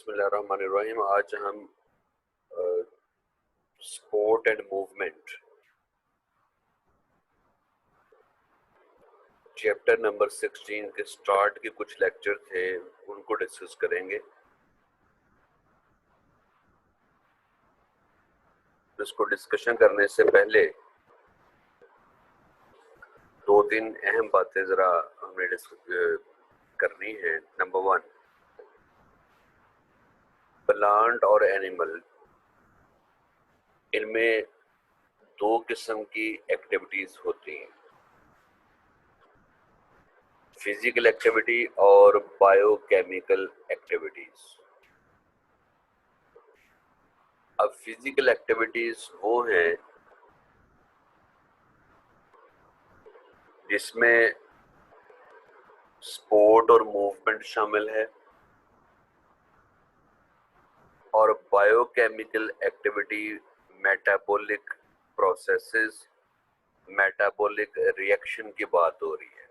बिस्मिल्लाहिर्रहमानिर्रहीम। आज हम sport and movement chapter number 16 के स्टार्ट के कुछ लेक्चर थे, उनको डिस्कस करेंगे। इसको डिस्कशन करने से पहले दो तीन अहम बातें जरा हमें करनी है। नंबर 1, प्लांट और एनिमल, इनमें दो किस्म की एक्टिविटीज होती हैं, फिजिकल एक्टिविटी और बायोकेमिकल एक्टिविटीज। अब फिजिकल एक्टिविटीज वो हैं जिसमें स्पोर्ट और मूवमेंट शामिल है, और biochemical activity metabolic processes, metabolic reaction की बात हो रही है।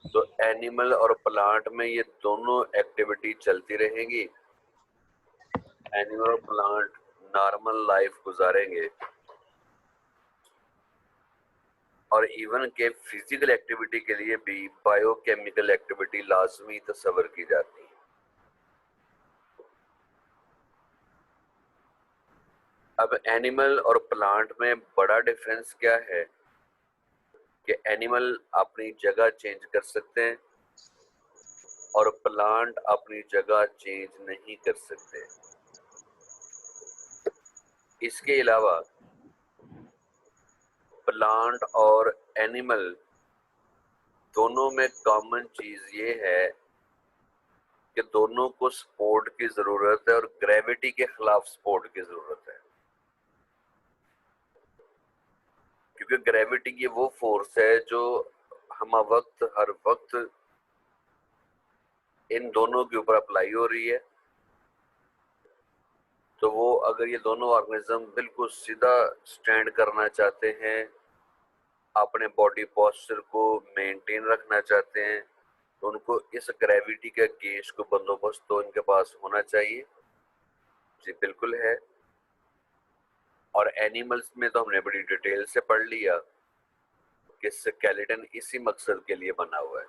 तो एनिमल और प्लांट में ये दोनों एक्टिविटी चलती रहेंगी। एनिमल और प्लांट नॉर्मल लाइफ गुजारेंगे, और इवन के फिजिकल एक्टिविटी के लिए भी बायोकेमिकल एक्टिविटी लाजमी तस्वर की जाती है। अब एनिमल और प्लांट में बड़ा डिफरेंस क्या है कि एनिमल अपनी जगह चेंज कर सकते हैं और प्लांट अपनी जगह चेंज नहीं कर सकते। इसके अलावा प्लांट और एनिमल दोनों में कॉमन चीज ये है कि दोनों को सपोर्ट की जरूरत है, और ग्रेविटी के खिलाफ सपोर्ट की जरूरत है, क्योंकि ग्रेविटी की वो फोर्स है जो हम वक्त हर वक्त इन दोनों के ऊपर अप्लाई हो रही है। तो वो अगर ये दोनों ऑर्गेनिज्म बिल्कुल सीधा स्टैंड करना चाहते हैं, अपने बॉडी पोस्चर को मेंटेन रखना चाहते हैं, तो उनको इस ग्रेविटी के गेज को बंदोबस्त तो इनके पास होना चाहिए। जी बिल्कुल है। और एनिमल्स में तो हमने बड़ी डिटेल से पढ़ लिया कि स्केलेटन इसी मकसद के लिए बना हुआ है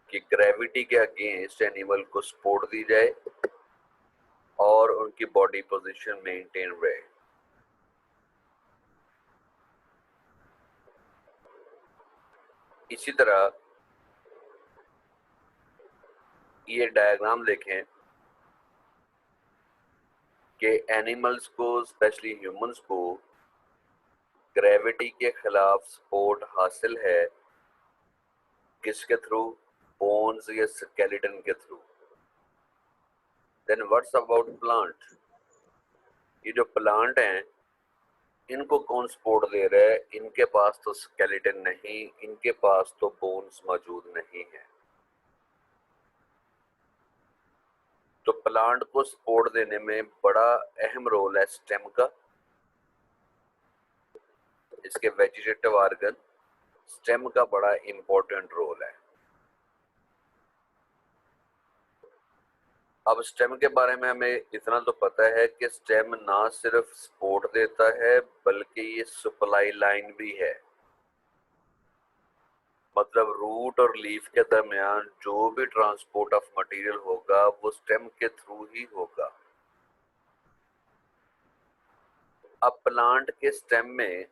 कि ग्रेविटी के अगेंस्ट एनिमल को सपोर्ट दी जाए और उनकी बॉडी पोजीशन मेंटेन रहे। इसी तरह ये डायग्राम देखें कि एनिमल्स को, स्पेशली ह्यूमंस को, ग्रेविटी के खिलाफ सपोर्ट हासिल है किसके थ्रू? बोन्स या स्केलेटन के through. Then what's about plant? ये जो प्लांट हैं, इनको कौन सपोर्ट दे रहा है? इनके पास तो स्केलेटन नहीं, इनके पास तो बोन्स मौजूद नहीं है। तो प्लांट को सपोर्ट देने में बड़ा अहम रोल है स्टेम का। इसके वेजिटेटिव ऑर्गन, स्टेम का बड़ा इंपॉर्टेंट रोल है। अब स्टेम के बारे में हमें इतना तो पता है कि स्टेम ना सिर्फ सपोर्ट देता है बल्कि ये सप्लाई लाइन भी है। मतलब रूट और लीफ के दरमियान जो भी ट्रांसपोर्ट ऑफ मटेरियल होगा वो स्टेम के थ्रू ही होगा। अब प्लांट के स्टेम में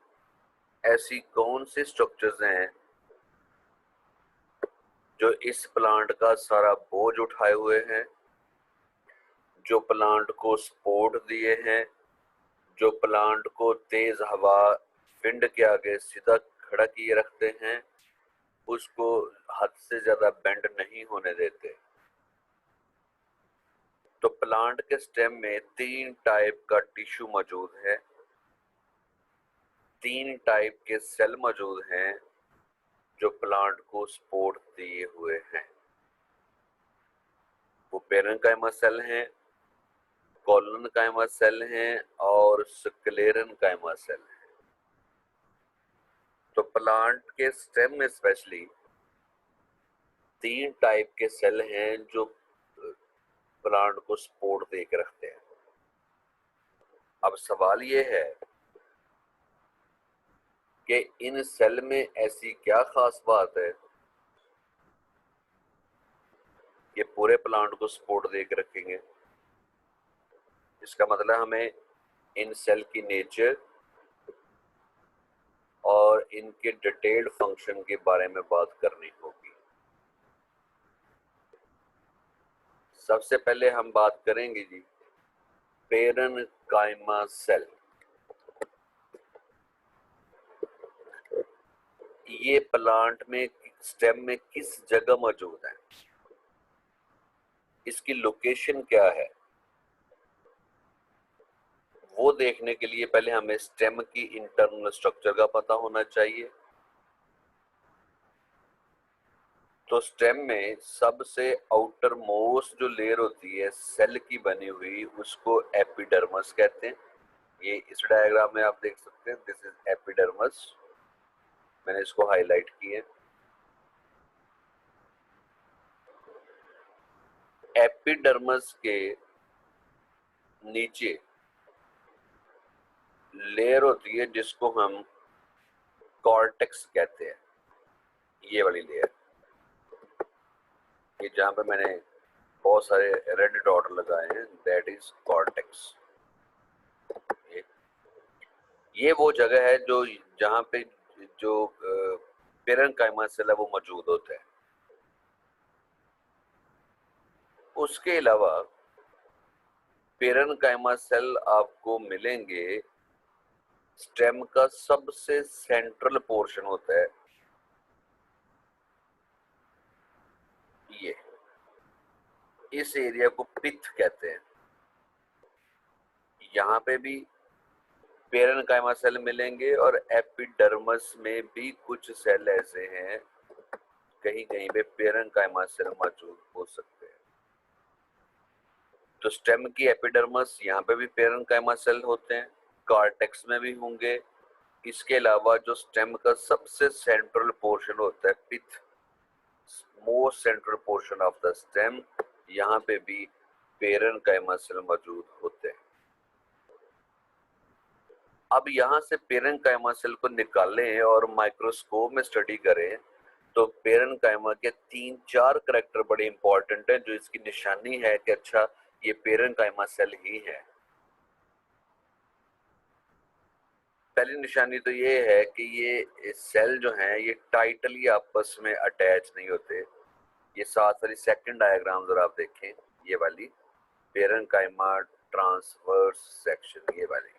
ऐसी कौन सी स्ट्रक्चर्स हैं जो इस प्लांट का सारा बोझ उठाए हुए हैं, जो प्लांट को सपोर्ट दिए हैं, जो प्लांट को तेज हवा विंड के आगे सीधा खड़ा किए रखते हैं, उसको हद से ज्यादा बेंड नहीं होने देते। तो प्लांट के स्टेम में 3 टाइप का टिश्यू मौजूद है, 3 टाइप के सेल मौजूद हैं जो प्लांट को सपोर्ट दिए हुए हैं। वो पेरेन्काइमा सेल हैं, कॉलोनकाइमा सेल हैं और स्क्लेरेनकाइमा सेल हैं। तो प्लांट के स्टेम में स्पेशली तीन टाइप के सेल हैं जो प्लांट को सपोर्ट दे के रखते हैं। अब सवाल ये है कि इन सेल में ऐसी क्या खास बात है कि पूरे प्लांट को सपोर्ट दे के रखेंगे। इसका मतलब हमें इन सेल की नेचर और इनके डिटेल्ड फंक्शन के बारे में बात करनी होगी। सबसे पहले हम बात करेंगे जी पेरेन्काइमा सेल। ये प्लांट में स्टेम में किस जगह मौजूद है, इसकी लोकेशन क्या है, वो देखने के लिए पहले हमें स्टेम की इंटरनल स्ट्रक्चर का पता होना चाहिए। तो स्टेम में सबसे आउटर मोस्ट जो लेयर होती है सेल की बनी हुई, उसको एपिडर्मस कहते हैं। ये इस डायग्राम में आप देख सकते हैं, दिस इज एपिडर्मस। मैंने इसको हाईलाइट किया। एपिडर्मस के नीचे लेयर होती है जिसको हम कॉर्टेक्स कहते हैं। ये वाली लेयर, ये जहां पे मैंने बहुत सारे रेड डॉट लगाए हैं, दैट इज कॉर्टेक्स। ये वो जगह है जो जहां पे जो पेरेन्काइमा सेल है वो मौजूद होता है। उसके अलावा पेरेन्काइमा सेल आपको मिलेंगे, स्टेम का सबसे सेंट्रल पोर्शन होता है ये, इस एरिया को पिथ कहते हैं। यहाँ पे भी पेरेन्काइमा सेल मिलेंगे और एपिडर्मस में भी कुछ सेल ऐसे हैं, कहीं कहीं पे पेरेन्काइमा सेल मौजूद हो सकते हैं। तो स्टेम की एपिडर्मस, यहाँ पे भी पेरेन्काइमा सेल होते हैं, कॉर्टेक्स में भी होंगे। इसके अलावा जो स्टेम का सबसे सेंट्रल पोर्शन होता है pith, most central portion of the stem, यहाँ पे भी पेरेन्काइमा सेल मौजूद होते हैं। अब यहाँ से पेरेन्काइमा सेल को निकालें और माइक्रोस्कोप में स्टडी करें तो पेरेन्काइमा के 3-4 करैक्टर बड़े इंपॉर्टेंट हैं, जो इसकी निशानी है कि अच्छा ये पेरेन्काइमा सेल ही है। पहली निशानी तो ये है कि ये सेल जो हैं ये टाइटली आपस में अटैच नहीं होते। ये साथ वाली सेकंड डायग्राम जरा आप देखें, ये वाली पेरेन्काइमा ट्रांसवर्स सेक्शन, ये वाली।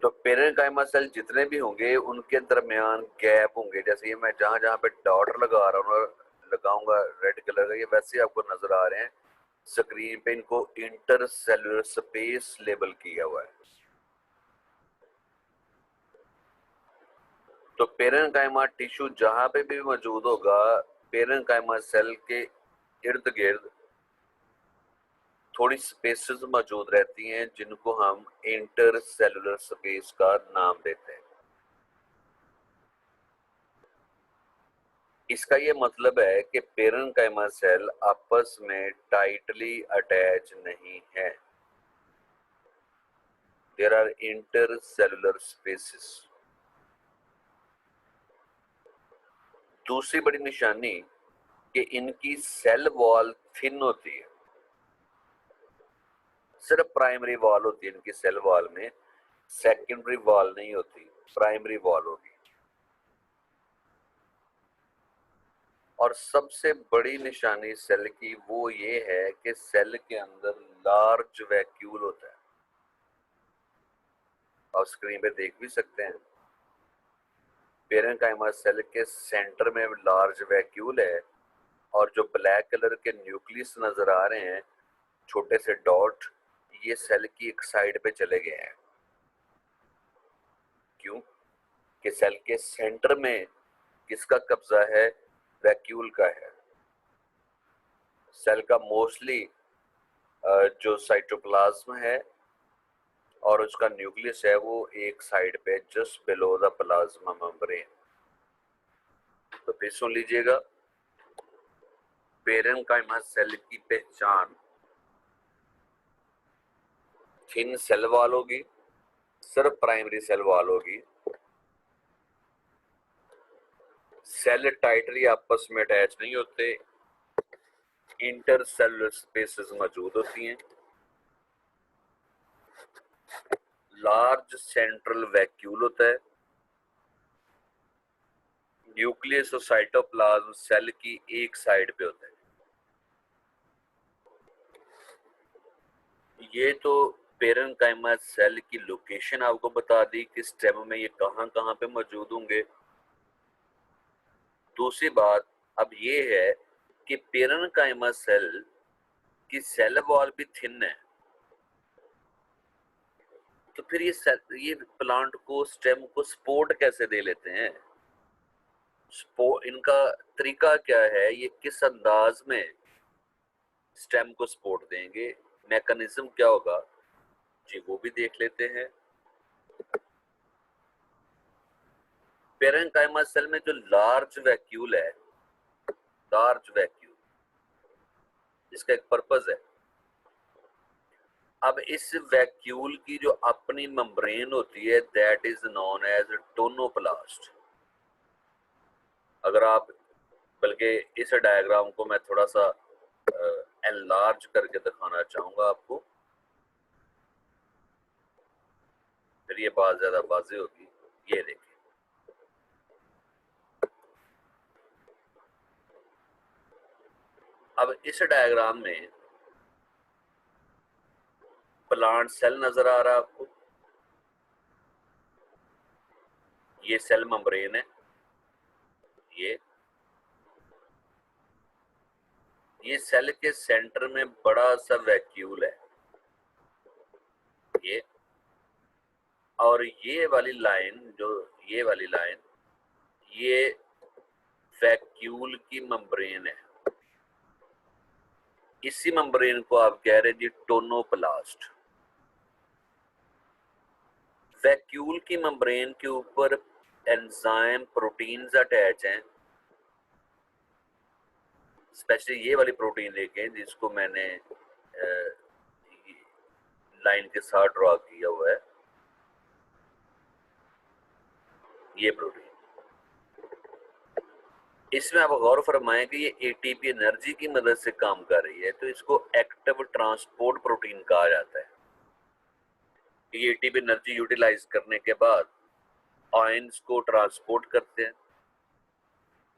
तो पेरेन्काइमा सेल जितने भी होंगे उनके दरमियान गैप होंगे। जैसे ये मैं जहां जहां पे डॉट लगा रहा हूँ, लगाऊंगा रेड कलर का, ये वैसे आपको नजर आ रहे हैं स्क्रीन पे। इनको इंटरसेलुलर स्पेस लेबल किया हुआ है। तो पेरेन्काइमा टिश्यू जहां पे भी मौजूद होगा, पेरेन्काइमा सेल के इर्द गिर्द थोड़ी स्पेसेस मौजूद रहती हैं जिनको हम इंटरसेलुलर स्पेस का नाम देते हैं। इसका ये मतलब है कि पेरेन्काइमा सेल आपस में टाइटली अटैच नहीं है, देयर आर इंटरसेलुलर स्पेसेस। दूसरी बड़ी निशानी कि इनकी सेल वॉल थिन होती है, सिर्फ प्राइमरी वॉल होती है इनकी सेल वॉल में, सेकेंडरी वॉल नहीं होती, प्राइमरी वॉल होगी। और सबसे बड़ी निशानी सेल की वो ये है कि सेल के अंदर लार्ज वैक्यूल होता है। आप स्क्रीन पे देख भी सकते हैं, पेरेन्काइमा सेल के सेंटर में लार्ज वैक्यूल है और जो ब्लैक कलर के न्यूक्लियस नजर आ रहे हैं, छोटे से डॉट, ये सेल की एक साइड पे चले गए हैं। क्यों? कि सेल के सेंटर में किसका कब्जा है? वैक्यूल का है। सेल का मोस्टली जो साइटोप्लाज्म है और उसका न्यूक्लियस है वो एक साइड पे just below the plasma membrane. तो फिर सुन लीजिएगा, पेरेन्काइमा सेल की पहचान थिन सेल वॉल होगी, सिर्फ प्राइमरी सेल वॉल होगी, सेल टाइटली आपस में अटैच नहीं होते, इंटर सेलुलर स्पेसेस मौजूद होती हैं, लार्ज सेंट्रल वैक्यूल होता है, न्यूक्लियस और साइटोप्लाज्म सेल की एक साइड पे होता है। ये तो पेरेन्काइमा सेल की लोकेशन आपको बता दी कि स्टेम में ये कहां कहां पे मौजूद होंगे। दूसरी बात अब ये है कि पेरेन्काइमा सेल की सेल वॉल भी थिन है, तो फिर ये प्लांट को स्टेम को सपोर्ट कैसे दे लेते हैं, इनका तरीका क्या है, ये किस अंदाज में स्टेम को सपोर्ट देंगे, मैकेनिज्म क्या होगा जी, वो भी देख लेते हैं। पेरेन्काइमा सेल में जो लार्ज वैक्यूल है, लार्ज वैक्यूल, इसका एक पर्पस है। अब इस वैक्यूल की जो अपनी मेम्ब्रेन होती है that is known as tonoplast. अगर आप, बल्कि इस डायग्राम को मैं थोड़ा सा एनलार्ज करके दिखाना चाहूंगा आपको, फिर ये बात ज्यादा वाज़ेह होगी। ये देखिए, अब इस डायग्राम में प्लांट सेल नजर आ रहा है आपको, ये सेल मेम्ब्रेन है, ये सेल के सेंटर में बड़ा सा वैक्यूल है ये, और ये वाली लाइन, जो ये वाली लाइन, ये वैक्यूल की मेम्ब्रेन है। इसी मेम्ब्रेन को आप कह रहे जी टोनोप्लास्ट। वैक्यूल की मेम्ब्रेन के ऊपर एंजाइम प्रोटीन्स अटैच हैं, स्पेशली ये वाली प्रोटीन देखें जिसको मैंने लाइन के साथ ड्रॉ किया हुआ है, ये प्रोटीन। इसमें आप गौर फरमाएं कि ये एटीपी एनर्जी की मदद से काम कर रही है, तो इसको एक्टिव ट्रांसपोर्ट प्रोटीन कहा जाता है। ये एटीपी एनर्जी यूटिलाइज करने के बाद आयंस को ट्रांसपोर्ट करते हैं।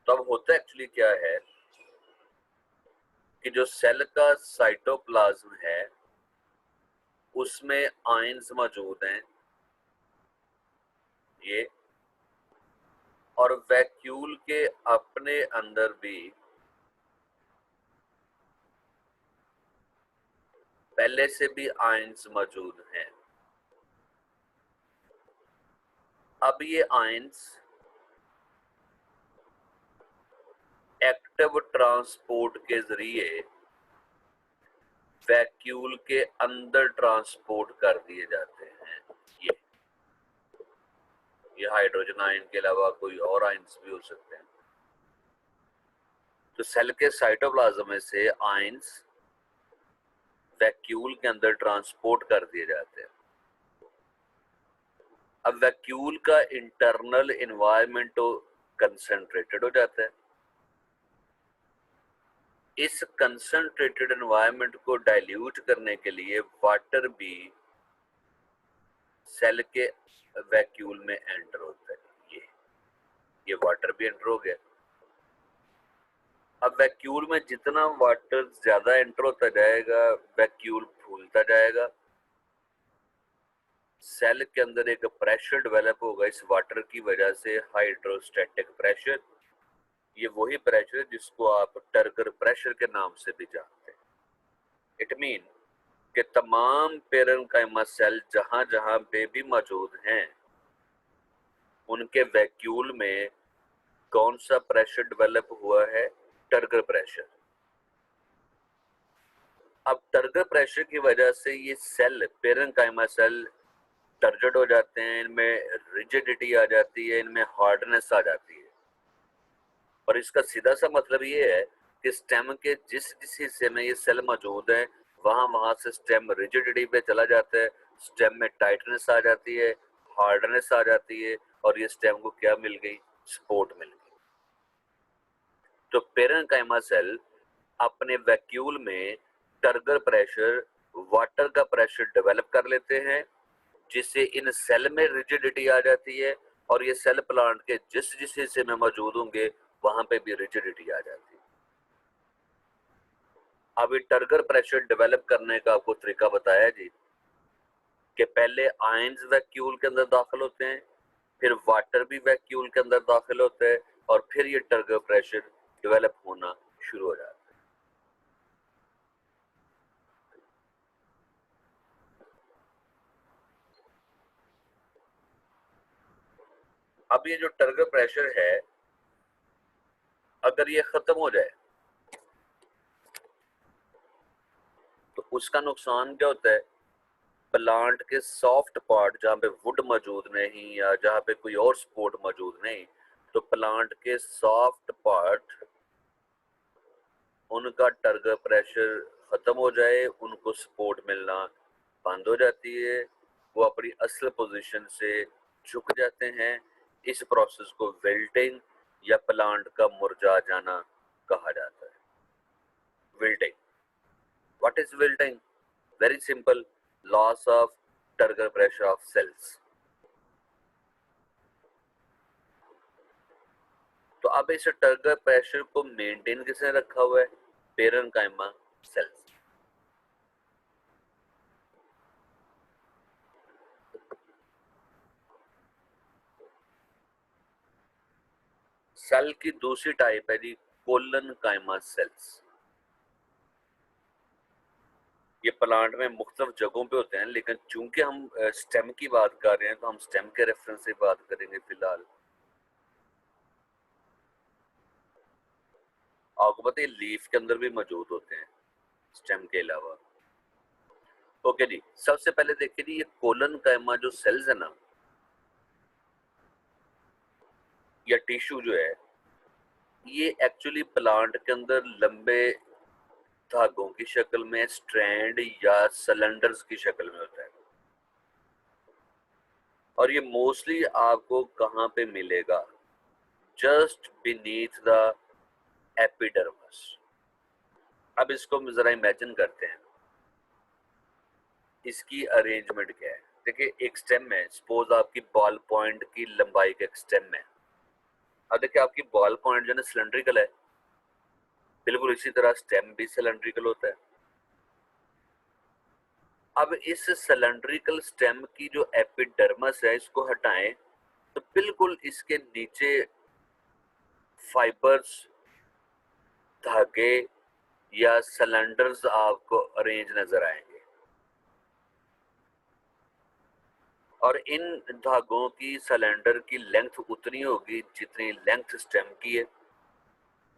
तो अब होता एक्चुअली क्या है कि जो सेल का साइटोप्लाज्म है उसमें आयंस मौजूद हैं ये, और वैक्यूल के अपने अंदर भी पहले से भी आयंस मौजूद हैं। अब ये आयंस एक्टिव ट्रांसपोर्ट के जरिए वैक्यूल के अंदर ट्रांसपोर्ट कर दिए जाते हैं। ये हाइड्रोजन आयन के अलावा कोई और आयंस भी हो सकते हैं। तो सेल के साइटोप्लाज्म में से आयंस वैक्यूल के अंदर ट्रांसपोर्ट कर दिए जाते हैं। अब वैक्यूल का इंटरनल एनवायरनमेंट तो कंसंट्रेटेड हो जाता है। इस कंसंट्रेटेड एनवायरनमेंट को डाइल्यूट करने के लिए वाटर भी सेल के वैक्यूल में एंटर होता है। ये वाटर भी एंटर हो गया। अब वैक्यूल में जितना वाटर ज्यादा एंटर होता जाएगा वैक्यूल फूलता जाएगा, सेल के अंदर एक प्रेशर डेवलप होगा इस वाटर की वजह से, हाइड्रोस्टैटिक प्रेशर। ये वही प्रेशर जिसको आप टर्गर प्रेशर के नाम से भी जानते हैं। इट मीन कि तमाम पेरेन्काइमा सेल जहां जहां पे भी मौजूद हैं उनके वैक्यूल में कौन सा प्रेशर डेवलप हुआ है, टर्गर प्रेशर। अब टर्गर प्रेशर की वजह से ये सेल, पेरेन्काइमा सेल टर्गड हो जाते हैं, इनमें रिजिडिटी आ जाती है, इनमें हार्डनेस आ जाती है। और इसका सीधा सा मतलब ये है कि स्टेम के जिस जिस हिस्से में ये सेल मौजूद है वहां से स्टेम रिजिडिटी पे चला जाता है, स्टेम में टाइटनेस आ जाती है, हार्डनेस आ जाती है, और ये स्टेम को क्या मिल गई? सपोर्ट मिल गई। तो पेरेन्काइमा सेल अपने वैक्यूल में टर्गर प्रेशर, वाटर का प्रेशर डेवलप कर लेते हैं, जिससे इन सेल में रिजिडिटी आ जाती है, और ये सेल प्लांट के जिस जिस हिस्से में मौजूद होंगे वहां पे भी रिजिडिटी आ जाती है। अब ये टर्गर प्रेशर डेवलप करने का आपको तरीका बताया जी, कि पहले आयंस वैक्यूल के अंदर दाखिल होते हैं, फिर वाटर भी वैक्यूल के अंदर दाखिल होता है, और फिर ये टर्गर प्रेशर डेवलप होना शुरू हो जाता है। अब ये जो टर्गर प्रेशर है, अगर ये खत्म हो जाए तो उसका नुकसान क्या होता है? प्लांट के सॉफ्ट पार्ट जहाँ पे वुड मौजूद नहीं या जहाँ पे कोई और सपोर्ट मौजूद नहीं, तो प्लांट के सॉफ्ट पार्ट, उनका टर्गर प्रेशर खत्म हो जाए, उनको सपोर्ट मिलना बंद हो जाती है, वो अपनी असल पोजीशन से झुक जाते हैं। इस प्रोसेस को विल्टिंग या प्लांट का मुरझा जाना कहा जाता है। Wilting, what is wilting? Very simple, loss of turgor pressure of cells. तो अब इस टर्गर प्रेशर को मेंटेन किसने रखा हुआ है? Parenchyma sales. सेल की दूसरी टाइप है जी कोलनकाइमा सेल्स। ये प्लांट में मुख्तलिफ जगहों पे होते हैं, लेकिन चूंकि हम स्टेम की बात कर रहे हैं तो हम स्टेम के रेफरेंस से बात करेंगे फिलहाल। आपको पता है लीफ के अंदर भी मौजूद होते हैं स्टेम के अलावा। ओके जी, सबसे पहले देखिए जी, ये कोलनकाइमा जो सेल्स है ना, या टिश्यू जो है, ये एक्चुअली प्लांट के अंदर लंबे धागों की शक्ल में, स्ट्रैंड या सिलेंडर्स की शक्ल में होता है। और ये मोस्टली आपको कहां पे मिलेगा? Just beneath the epidermis. अब इसको हम जरा इमेजिन करते हैं, इसकी अरेंजमेंट क्या है। देखिए एक स्टेम है, सपोज आपकी बॉल पॉइंट की लंबाई का एक स्टेम है। अब देखिए आपकी बॉल पॉइंट जो है सिलेंड्रिकल है, बिल्कुल इसी तरह स्टेम भी सिलेंड्रिकल होता है। अब इस सिलेंड्रिकल स्टेम की जो एपिडर्मिस है, इसको हटाएं तो बिल्कुल इसके नीचे फाइबर्स, धागे या सिलेंडर्स आपको अरेंज नजर आएंगे, और इन धागों की, सिलेंडर की लेंथ उतनी होगी जितनी लेंथ स्टेम की है,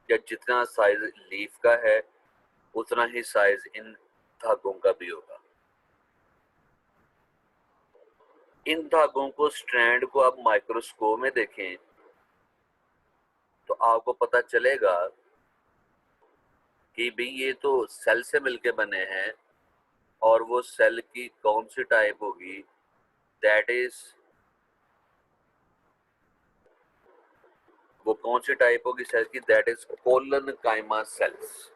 या जितना साइज लीफ का है उतना ही साइज इन धागों का भी होगा। इन धागों को, स्ट्रैंड को आप माइक्रोस्कोप में देखें तो आपको पता चलेगा कि भाई ये तो सेल से मिलके बने हैं, और वो सेल की कौन सी टाइप होगी? दैट इज, वो कौन सी टाइप होगी सेल की? That is collenchyma cells.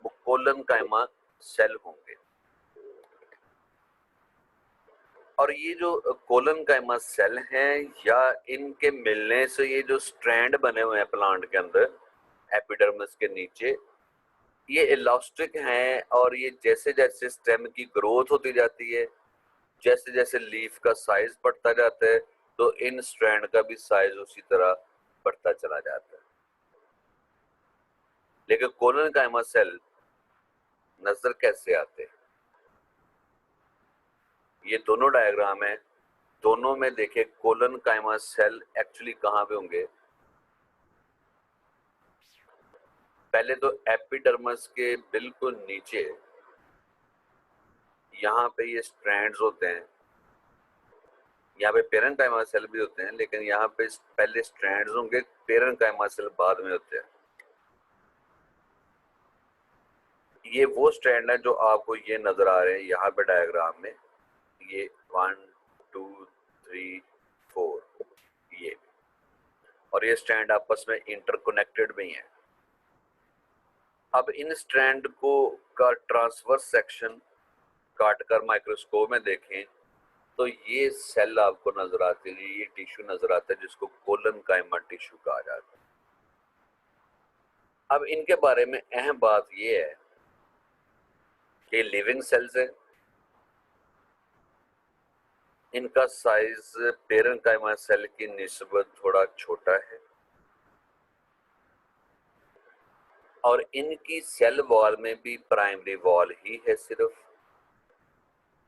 वो कोलनकाइमा सेल होंगे। और ये जो कोलनकाइमा सेल हैं, या इनके मिलने से ये जो स्ट्रैंड बने हुए हैं प्लांट के अंदर एपिडर्मिस के नीचे, ये इलास्टिक हैं, और ये जैसे जैसे स्टेम की ग्रोथ होती जाती है, जैसे जैसे लीफ का साइज बढ़ता जाता है, तो इन स्ट्रैंड का भी साइज उसी तरह बढ़ता चला जाता है। लेकिन कोलनकाइमा सेल नजर कैसे आते हैं? ये दोनों डायग्राम है, दोनों में देखिए कोलनकाइमा सेल एक्चुअली कहां पे होंगे। पहले तो एपिडर्मिस के बिल्कुल नीचे, यहाँ पे ये स्ट्रैंड्स होते हैं, यहाँ पे पेरेन्काइमा सेल भी होते हैं, लेकिन यहाँ पे पहले स्ट्रैंड्स होंगे, पेरेन्काइमा सेल बाद में होते हैं। ये वो स्ट्रैंड है जो आपको ये नजर आ रहे हैं यहाँ पे डायग्राम में, ये 1 2 3 4, ये, और ये स्ट्रैंड आपस में इंटरकनेक्टेड भी हैं। अब इन स्ट्रैंड को का ट्रांसवर्स सेक्शन काटकर माइक्रोस्कोप में देखें तो ये सेल आपको नजर आती है, ये टिश्यू नजर आता है जिसको कोलनकाइमा टिश्यू कहा जाता है। अब इनके बारे में अहम बात ये है कि लिविंग सेल्स है, इनका साइज पेरेन्काइमा सेल की निस्बत थोड़ा छोटा है, और इनकी सेल वॉल में भी प्राइमरी वॉल ही है सिर्फ,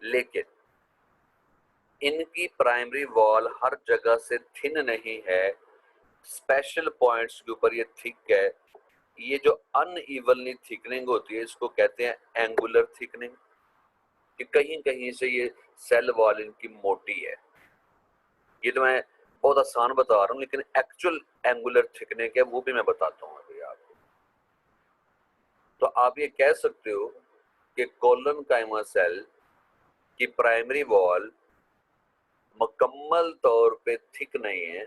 लेकिन इनकी प्राइमरी वॉल हर जगह से थिन नहीं है, स्पेशल पॉइंट्स के ऊपर ये थिक है। ये जो अनइवनली थिकनिंग होती है इसको कहते हैं एंगुलर थिकनिंग, कि कहीं कहीं से ये सेल वॉल इनकी मोटी है। ये तो मैं बहुत आसान बता रहा हूँ, लेकिन एक्चुअल एंगुलर थिकनिंग है वो भी मैं बताता हूँ अभी आपको। तो आप ये कह सकते हो कि कोलनकाइमा सेल की प्राइमरी वॉल मुकम्मल तौर पे थिक नहीं है,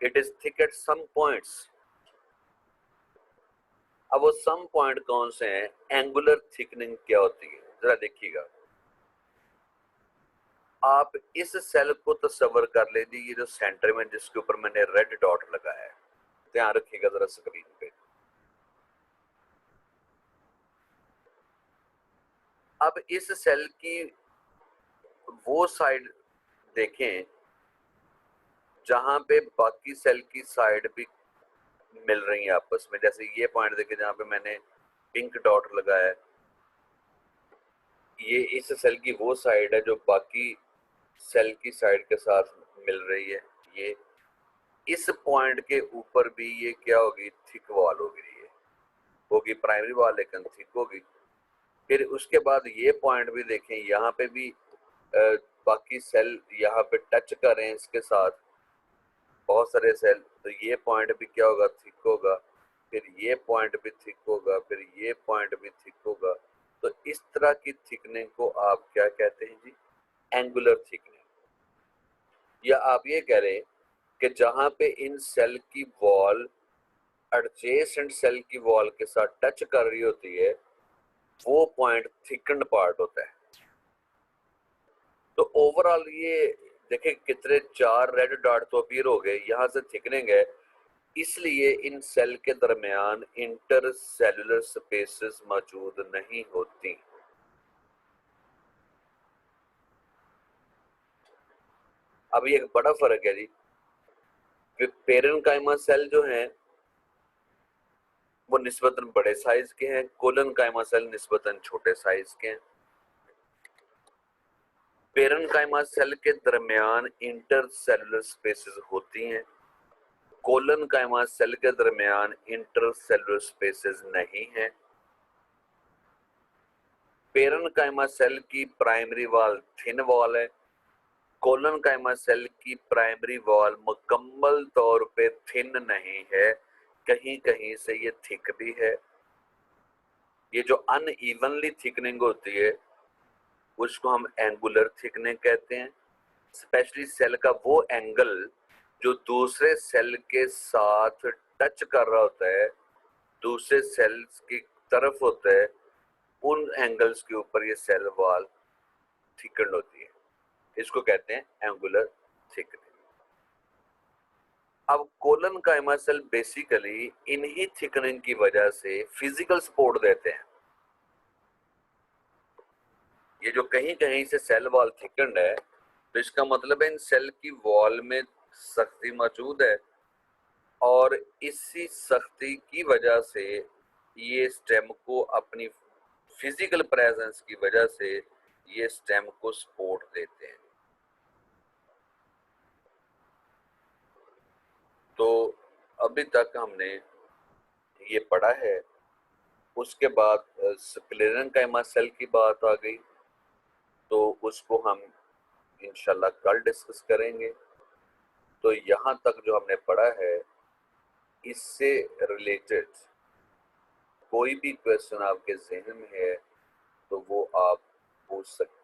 it is thick at some points. अब वो सम पॉइंट कौन से हैं? एंगुलर थिकनिंग क्या होती है जरा देखिएगा। आप इस सेल को तस्वर कर लीजिए, ये जो सेंटर में जिसके ऊपर मैंने रेड डॉट लगाया है, ध्यान रखिएगा जरा स्क्रीन पे। अब इस सेल की वो साइड देखें जहां पे बाकी सेल की साइड भी मिल रही है आपस में, जैसे ये पॉइंट देखें जहां पे मैंने पिंक डॉट लगाया है, ये इस सेल की वो साइड है जो बाकी सेल की साइड के साथ मिल रही है। ये इस पॉइंट के ऊपर भी ये क्या होगी? थिक वॉल होगी, ये होगी प्राइमरी वॉल लेकिन थिक होगी। फिर उसके बाद ये पॉइंट भी देखें, यहाँ पे भी बाकी सेल यहाँ पे टच कर रहे हैं इसके साथ, बहुत सारे सेल, तो ये पॉइंट भी क्या होगा? थिक होगा। फिर ये पॉइंट भी थिक होगा, फिर ये पॉइंट भी थिक होगा। तो इस तरह की थिकनिंग को आप क्या कहते हैं जी? Angular thickening. या आप ये कह रहे हैं कि जहां पे इन सेल की वॉल एडजेसेंट सेल की वॉल के साथ टच कर रही होती है वो पॉइंट थिकन्ड पार्ट होता है। तो ओवरऑल ये देखिए कितने 4 रेड डॉट तो अपीयर हो गए, यहां से थिकनिंग है, इसलिए इन सेल के दरमियान इंटर सेलुलर स्पेसेस मौजूद नहीं होती। अब ये एक बड़ा फर्क है जी, पेरेन्काइमा सेल जो हैं वो निस्बतन बड़े साइज के हैं, कोलनकाइमा सेल निस्बतन छोटे साइज के हैं। पेरेन्काइमा सेल के दरमियान इंटर सेलुलर स्पेसेस होती हैं, कोलनकाइमा सेल के दरमियान इंटर सेलुलर स्पेसेस नहीं है। पेरेन्काइमा सेल की प्राइमरी वॉल थिन वॉल है, कोलनकाइमा सेल की प्राइमरी वॉल मुकम्मल तौर पे थिन नहीं है, कहीं कहीं से ये थिक भी है। ये जो अनइवनली थिकनिंग होती है उसको हम एंगुलर थिकनिंग कहते हैं। स्पेशली सेल का वो एंगल जो दूसरे सेल के साथ टच कर रहा होता है, दूसरे सेल्स की तरफ होता है, उन एंगल्स के ऊपर ये सेल वॉल थिकन होती है, इसको कहते हैं एंगुलर थिकनिंग। अब कोलनकाइमा सेल बेसिकली इन्हीं थिकनिंग की वजह से फिजिकल सपोर्ट देते हैं। ये जो कहीं कहीं से सेल वॉल थिकन्ड है तो इसका मतलब है इन सेल की वॉल में सख्ती मौजूद है, और इसी सख्ती की वजह से ये स्टेम को अपनी फिजिकल प्रेजेंस की वजह से ये स्टेम को सपोर्ट देते हैं। तो अभी तक हमने ये पढ़ा है, उसके बाद स्क्लेरेन्काइमा सेल की बात आ गई, तो उसको हम इंशाल्लाह कल डिस्कस करेंगे। तो यहाँ तक जो हमने पढ़ा है, इससे रिलेटेड कोई भी क्वेश्चन आपके जहन में है तो वो आप पूछ सकते हैं।